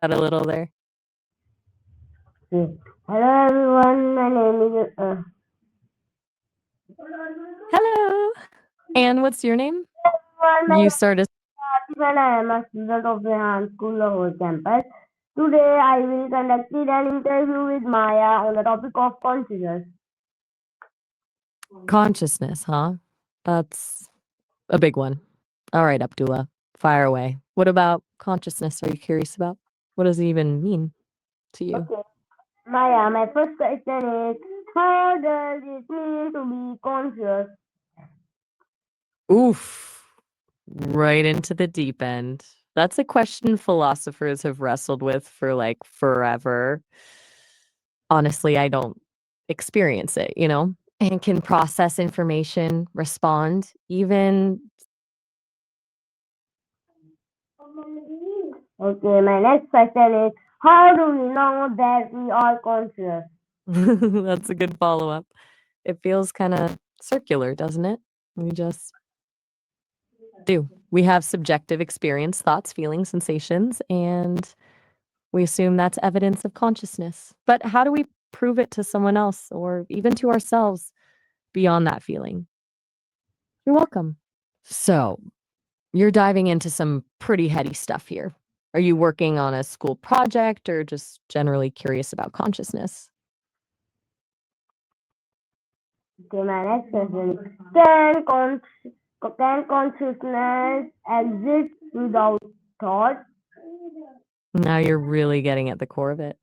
That a little there. Okay. Hello everyone, my name is Hello. And what's your name? everyone, my You name started. is Atif and I am a student of Rehan School, Lahore Campus. Today I will conduct an interview with Maya on the topic of consciousness. Consciousness, huh? That's a big one. All right, Abdullah, fire away. What about consciousness are you curious about? What does it even mean to you? Okay. Maya, my first question is, how does it mean to be conscious? Oof. Right into the deep end. That's a question philosophers have wrestled with for like forever. Honestly, I don't experience it, and can process information, respond, even Okay, my next question is, how do we know that we are conscious? that's a good follow-up. It feels kind of circular, doesn't it? We just do. We have subjective experience, thoughts, feelings, sensations, and we assume that's evidence of consciousness. But how do we prove it to someone else or even to ourselves beyond that feeling? You're welcome. So, you're diving into some pretty heady stuff here. Are you working on a school project or just generally curious about consciousness? Okay, my next question is, can consciousness exist without thought? Now you're really getting at the core of it.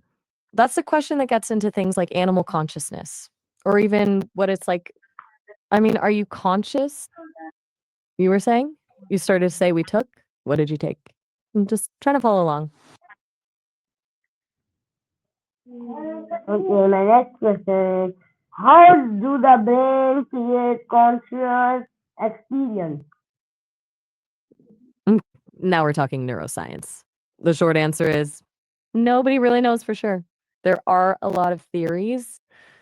That's the question that gets into things like animal consciousness or even what it's like. I mean, are you conscious? You were saying? You started to say we took? What did you take? I'm just trying to follow along. Okay, my next question is, how do the brain create conscious experience? Mm, Now we're talking neuroscience. The short answer is nobody really knows for sure. There are a lot of theories.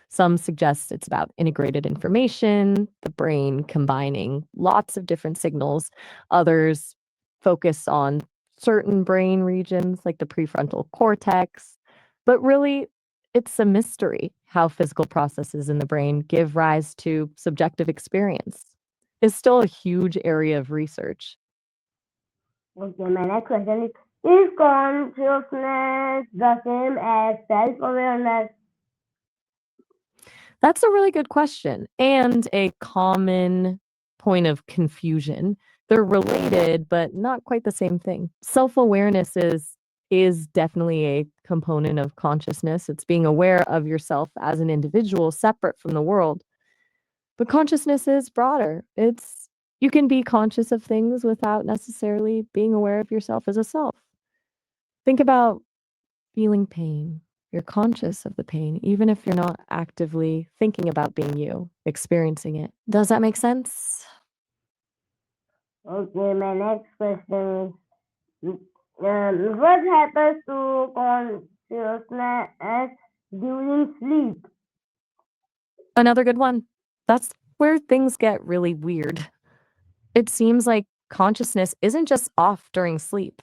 Some suggest it's about integrated information, the brain combining lots of different signals. Others focus on certain brain regions like the prefrontal cortex. But really, it's a mystery how physical processes in the brain give rise to subjective experience. It's still a huge area of research. Okay, my next question is consciousness the same as self-awareness? That's a really good question and a common point of confusion. They're related, but not quite the same thing. Self-awareness is definitely a component of consciousness. It's being aware of yourself as an individual separate from the world. But consciousness is broader. It's you can be conscious of things without necessarily being aware of yourself as a self. Think about feeling pain. You're conscious of the pain, even if you're not actively thinking about being you, experiencing it. Does that make sense? Okay, my next question is, what happens to consciousness during sleep? Another good one. That's where things get really weird. It seems like consciousness isn't just off during sleep.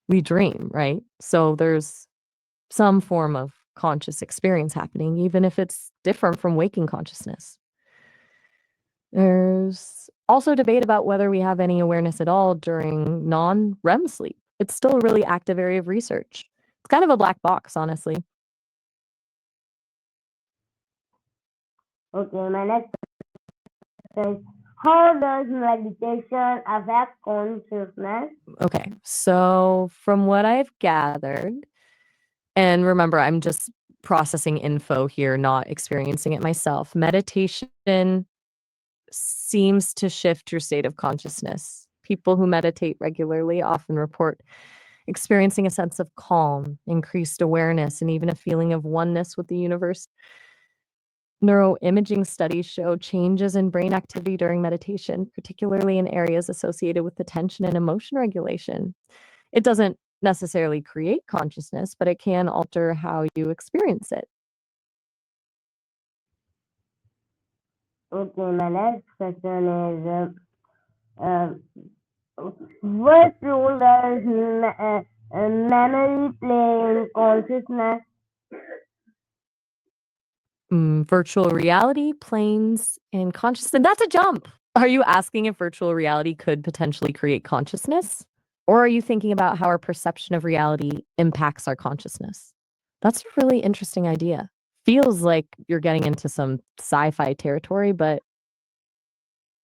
We dream, right? So there's some form of conscious experience happening, even if it's different from waking consciousness. There's also debate about whether we have any awareness at all during non-REM sleep. It's still a really active area of research. It's kind of a black box, honestly. Okay, my next question is, how does meditation affect consciousness? Okay, so from what I've gathered, and remember, I'm just processing info here, not experiencing it myself. Meditation seems to shift your state of consciousness. People who meditate regularly often report experiencing a sense of calm, increased awareness, and even a feeling of oneness with the universe. Neuroimaging studies show changes in brain activity during meditation, particularly in areas associated with attention and emotion regulation. It doesn't necessarily create consciousness, but it can alter how you experience it. Okay, my next question is, what role does Memory, plane, consciousness. Virtual reality, planes, and consciousness. That's a jump. Are you asking if virtual reality could potentially create consciousness? Or are you thinking about how our perception of reality impacts our consciousness? That's a really interesting idea. Feels like you're getting into some sci-fi territory, but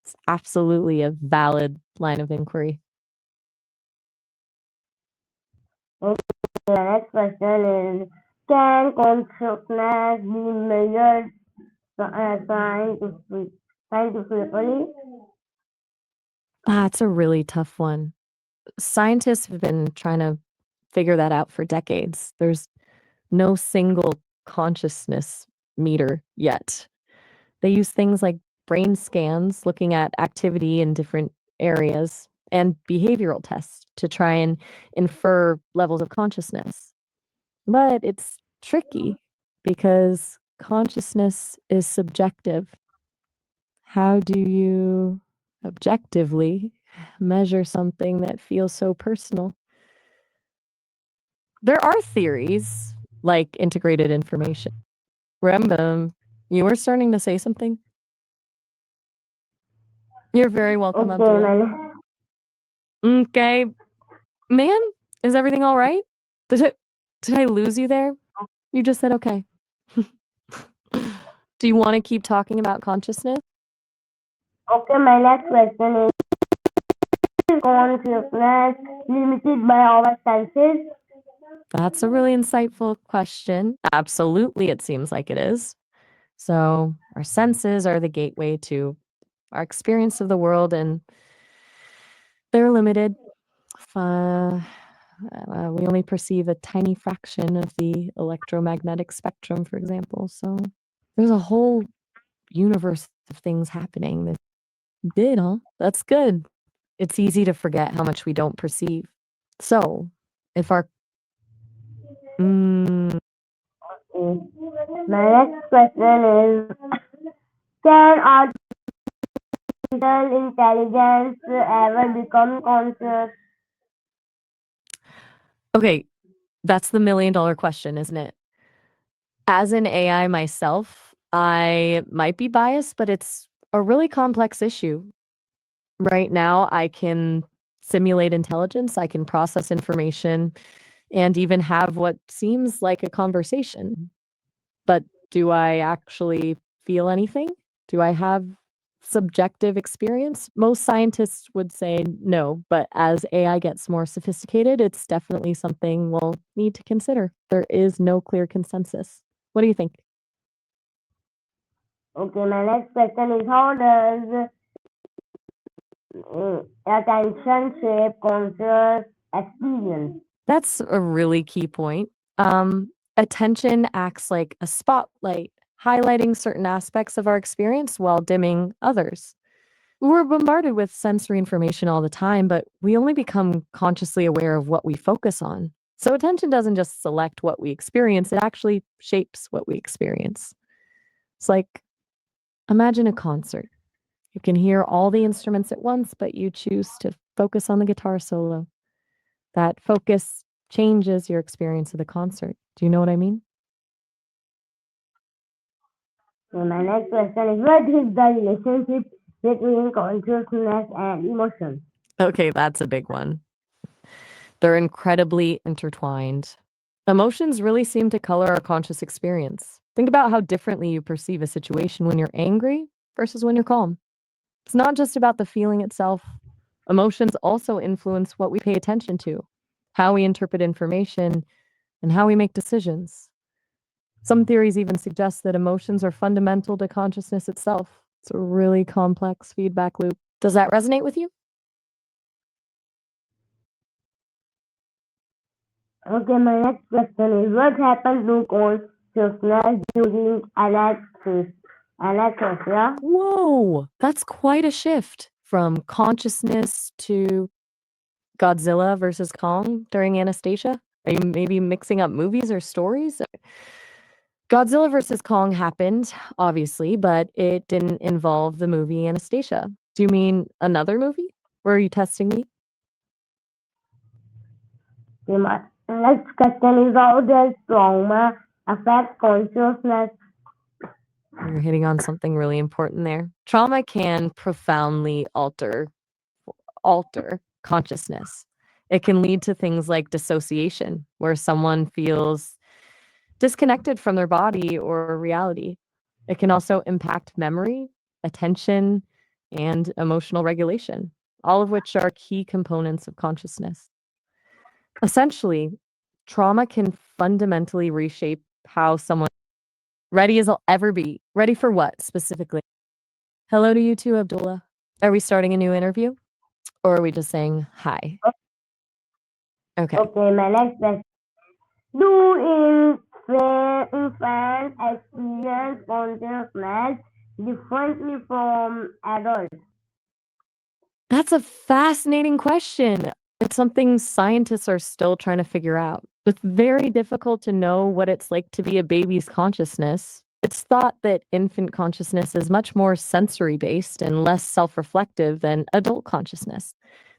it's absolutely a valid line of inquiry. Okay, the next question is, can consciousness be measured scientifically? That's a really tough one. Scientists have been trying to figure that out for decades. There's no single consciousness meter yet. They use things like brain scans looking at activity in different areas and behavioral tests to try and infer levels of consciousness. But it's tricky because consciousness is subjective. How do you objectively measure something that feels so personal? There are theories like integrated information. Remember, you were starting to say something? You're very welcome, Okay, Abdullah. Okay. Man, is everything all right? Did I lose you there? You just said okay. Do you want to keep talking about consciousness? okay, my next question is consciousness limited by our senses? That's a really insightful question. Absolutely, it seems like it is. So, our senses are the gateway to our experience of the world, and they're limited. Uh, we only perceive a tiny fraction of the electromagnetic spectrum, for example. So, there's a whole universe of things happening that did, huh? That's good. It's easy to forget how much we don't perceive. So, if our mm, Okay. My next question is, can artificial intelligence ever become conscious? okay, that's the $1,000,000 question, isn't it? As an AI myself, I might be biased, but it's a really complex issue. Right now, I can simulate intelligence, I can process information, and even have what seems like a conversation. But do I actually feel anything? Do I have subjective experience? Most scientists would say no, but as AI gets more sophisticated, it's definitely something we'll need to consider. There is no clear consensus. What do you think? Okay, my next question is, how does attention shape conscious experience? That's a really key point. Attention acts like a spotlight, highlighting certain aspects of our experience while dimming others. We're bombarded with sensory information all the time, but we only become consciously aware of what we focus on. So attention doesn't just select what we experience, it actually shapes what we experience. It's like imagine a concert. You can hear all the instruments at once, but you choose to focus on the guitar solo. That focus changes your experience of the concert. Do you know what I mean? So my next question is, what is the relationship between consciousness and emotion? Okay, that's a big one. They're incredibly intertwined. Emotions really seem to color our conscious experience. Think about how differently you perceive a situation when you're angry versus when you're calm. It's not just about the feeling itself. Emotions also influence what we pay attention to, how we interpret information, and how we make decisions. Some theories even suggest that emotions are fundamental to consciousness itself. It's a really complex feedback loop. Does that resonate with you? Okay, my next question is, what happens to consciousness during anesthesia? Whoa, that's quite a shift from consciousness to Godzilla versus Kong during Anastasia. Are you maybe mixing up movies or stories? Godzilla versus Kong happened, obviously, but it didn't involve the movie Anastasia. Do you mean another movie? Or are you testing me? Okay, my next question is how does trauma affect consciousness? You're hitting on something really important there. Trauma can profoundly alter consciousness. It can lead to things like dissociation, where someone feels disconnected from their body or reality. It can also impact memory, attention, and emotional regulation, all of which are key components of consciousness. Essentially, trauma can fundamentally reshape how someone ready as I'll ever be. Ready for what specifically? Hello to you too, Abdullah. Are we starting a new interview or are we just saying hi? Okay. Okay, my next question. Do infants experience consciousness differently from adults? That's a fascinating question. It's something scientists are still trying to figure out. It's very difficult to know what it's like to be a baby's consciousness. It's thought that infant consciousness is much more sensory based and less self reflective than adult consciousness.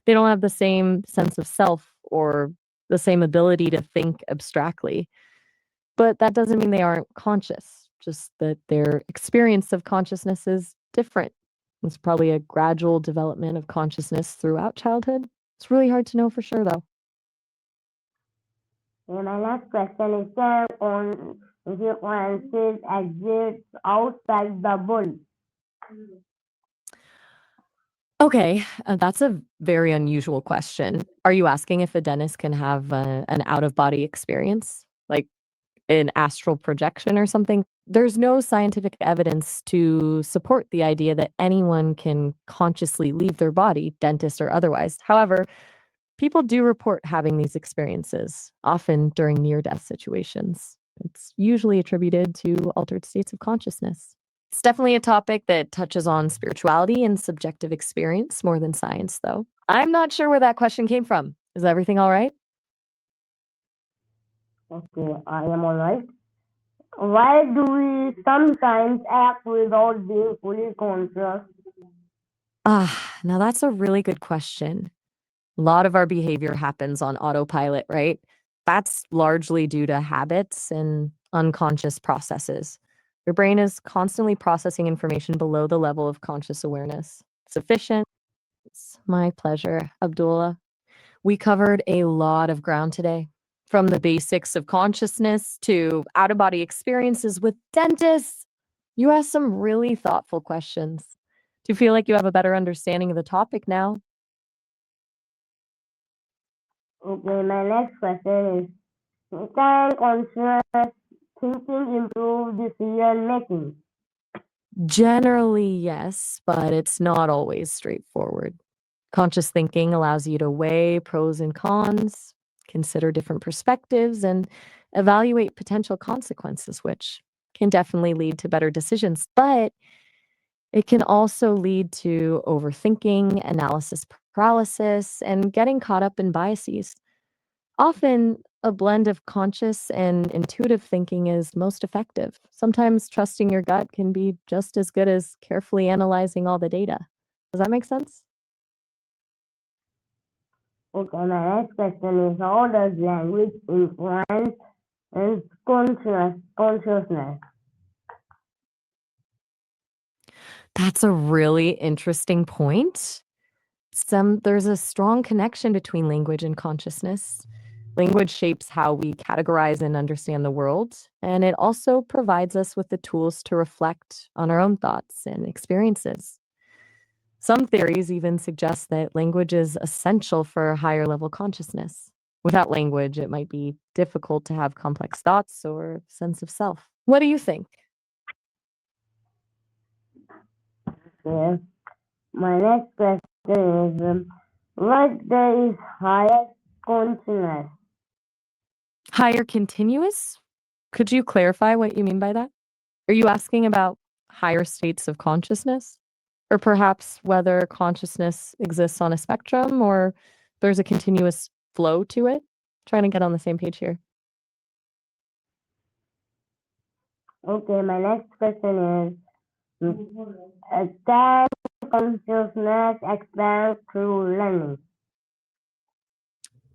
They don't have the same sense of self or the same ability to think abstractly. But that doesn't mean they aren't conscious, just that their experience of consciousness is different. It's probably a gradual development of consciousness throughout childhood. It's really hard to know for sure, though. Okay, my next question is can consequences exist outside the body? Okay, that's a very unusual question. Are you asking if a dentist can have an out of body experience, like an astral projection or something? There's no scientific evidence to support the idea that anyone can consciously leave their body, dentist or otherwise. However, people do report having these experiences, often during near death situations. It's usually attributed to altered states of consciousness. It's definitely a topic that touches on spirituality and subjective experience more than science, though. I'm not sure where that question came from. Is everything all right? Okay, I am alright. Why do we sometimes act without being fully conscious? Now that's a really good question. A lot of our behavior happens on autopilot, right? That's largely due to habits and unconscious processes. Your brain is constantly processing information below the level of conscious awareness. Sufficient. It's my pleasure, Abdullah. We covered a lot of ground today, from the basics of consciousness to out of body experiences with dentists. You asked some really thoughtful questions. Do you feel like you have a better understanding of the topic now? Okay, my next question is can conscious thinking improve decision making? Generally, yes, but it's not always straightforward. Conscious thinking allows you to weigh pros and cons, consider different perspectives, and evaluate potential consequences, which can definitely lead to better decisions. But it can also lead to overthinking, analysis paralysis, and getting caught up in biases. Often, a blend of conscious and intuitive thinking is most effective. Sometimes trusting your gut can be just as good as carefully analyzing all the data. Does that make sense? Okay, my next question is how does language influence consciousness? That's a really interesting point. There's a strong connection between language and consciousness. Language shapes how we categorize and understand the world, and it also provides us with the tools to reflect on our own thoughts and experiences. Some theories even suggest that language is essential for higher level consciousness. Without language, it might be difficult to have complex thoughts or sense of self. What do you think? Yes. My next question is what is higher consciousness? Higher continuous? Could you clarify what you mean by that? Are you asking about higher states of consciousness? Or perhaps whether consciousness exists on a spectrum or there's a continuous flow to it? Trying to get on the same page here. Okay, my next question is can consciousness expand through learning?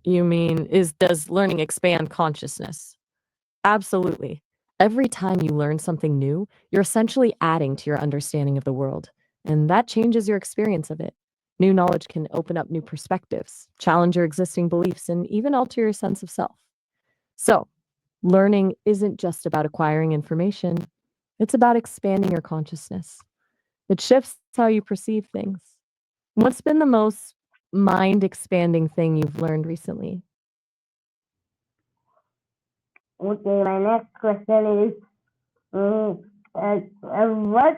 You mean, does learning expand consciousness? Absolutely. Every time you learn something new, you're essentially adding to your understanding of the world, and that changes your experience of it. New knowledge can open up new perspectives, challenge your existing beliefs, and even alter your sense of self. So, learning isn't just about acquiring information, it's about expanding your consciousness. It shifts how you perceive things. What's been the most mind expanding thing you've learned recently? Okay, my next question is what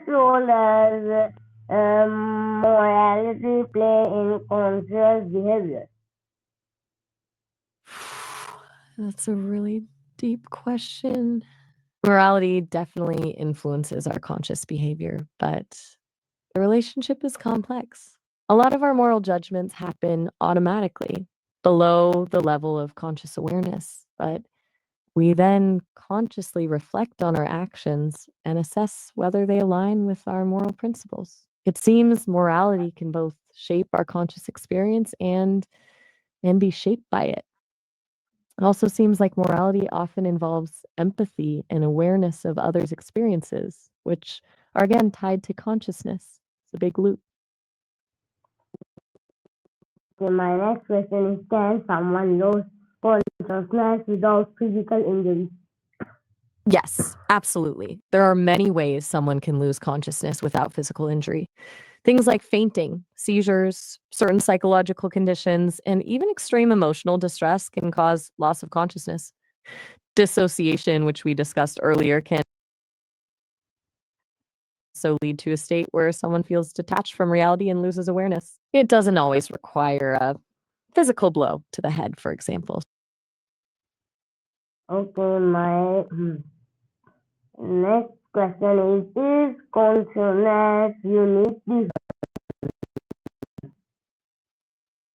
role does morality play in conscious behavior? That's a really deep question. Morality definitely influences our conscious behavior, but the relationship is complex. A lot of our moral judgments happen automatically below the level of conscious awareness, but we then consciously reflect on our actions and assess whether they align with our moral principles. It seems morality can both shape our conscious experience and be shaped by it. It also seems like morality often involves empathy and awareness of others' experiences, which are again tied to consciousness. It's a big loop. Okay, my next question is can someone lose consciousness without physical injury? Yes, absolutely. There are many ways someone can lose consciousness without physical injury. Things like fainting, seizures, certain psychological conditions, and even extreme emotional distress can cause loss of consciousness. Dissociation, which we discussed earlier, can so lead to a state where someone feels detached from reality and loses awareness. It doesn't always require a physical blow to the head, for example. Okay, my next question is consciousness unique?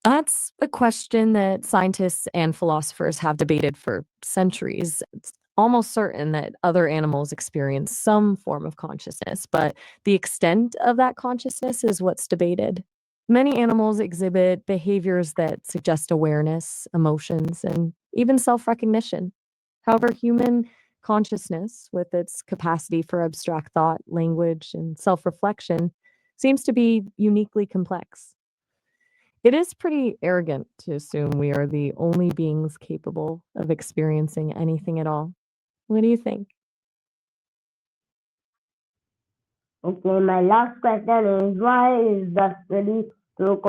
That's a question that scientists and philosophers have debated for centuries. It's almost certain that other animals experience some form of consciousness, but the extent of that consciousness is what's debated. Many animals exhibit behaviors that suggest awareness, emotions, and even self recognition. However, human consciousness, with its capacity for abstract thought, language, and self reflection, seems to be uniquely complex. It is pretty arrogant to assume we are the only beings capable of experiencing anything at all. What do you think? Okay, my last question is why is the study through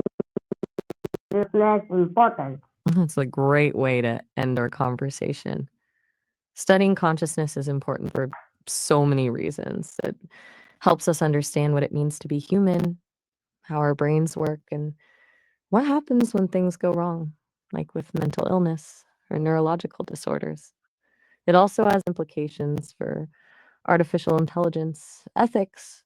consciousness important? That's a great way to end our conversation. Studying consciousness is important for so many reasons. It helps us understand what it means to be human, how our brains work, and what happens when things go wrong, like with mental illness or neurological disorders. It also has implications for artificial intelligence, ethics,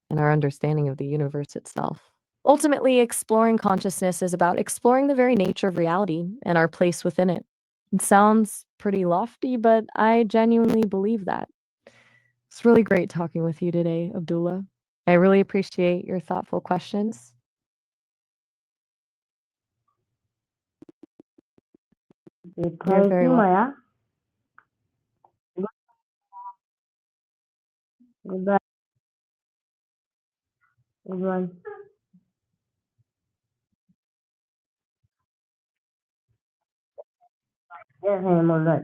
and our understanding of the universe itself. Ultimately, exploring consciousness is about exploring the very nature of reality and our place within it. It sounds pretty lofty, but I genuinely believe that. It's really great talking with you today, Abdullah. I really appreciate your thoughtful questions. Okay, You're thank very you, welcome. Maya. Goodbye, everyone. Yes, I am alright.